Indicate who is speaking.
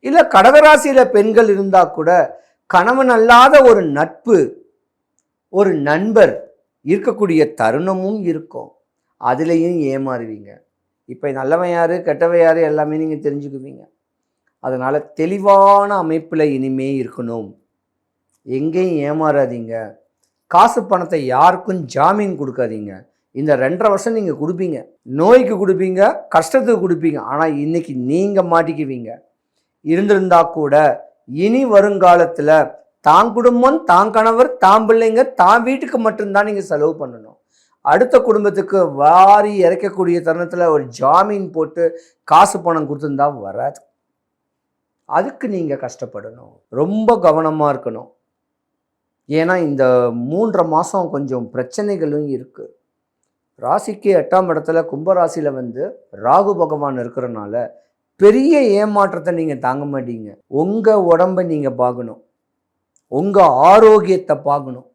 Speaker 1: இல்லை கடகராசியில் பெண்கள் இருந்தால் கூட கணவன் அல்லாத ஒரு நட்பு, ஒரு நண்பர் இருக்கக்கூடிய தருணமும் இருக்கும். அதுலேயும் ஏமாறுவீங்க. இப்போ நல்லவன் யார் கெட்டவன் யார் எல்லாமே நீங்கள் தெரிஞ்சுக்குவீங்க. அதனால் தெளிவான அமைப்பில் இனிமே இருக்கணும். எங்கேயும் ஏமாறாதீங்க. காசு பணத்தை யாருக்கும் ஜாமீன் கொடுக்காதீங்க. இந்த 2.5 வருஷம் நீங்கள் கொடுப்பீங்க, நோய்க்கு கொடுப்பீங்க, கஷ்டத்துக்கு கொடுப்பீங்க. ஆனால் இன்றைக்கி நீங்கள் மாட்டிக்குவீங்க. இருந்திருந்தா கூட இனி வருங்காலத்தில் தான் குடும்பம், தான் கணவர், தான் பிள்ளைங்க, தான் வீட்டுக்கு மட்டும்தான் நீங்கள் செலவு பண்ணணும். அடுத்த குடும்பத்துக்கு வாரி இறைக்கக்கூடிய தருணத்தில் ஒரு ஜாமீன் போட்டு காசு பணம் கொடுத்துருந்தா வராது. அதுக்கு நீங்கள் கஷ்டப்படணும். ரொம்ப கவனமாக இருக்கணும். ஏன்னா இந்த 3.5 மாதம் கொஞ்சம் பிரச்சனைகளும் இருக்குது. ராசிக்கு 8ஆம் இடத்துல கும்பராசியில் ராகு பகவான் இருக்கிறனால பெரிய ஏமாற்றத்தை நீங்கள் தாங்க மாட்டீங்க. உங்கள் உடம்பை நீங்கள் பார்க்கணும், உங்கள் ஆரோக்கியத்தை பார்க்கணும்.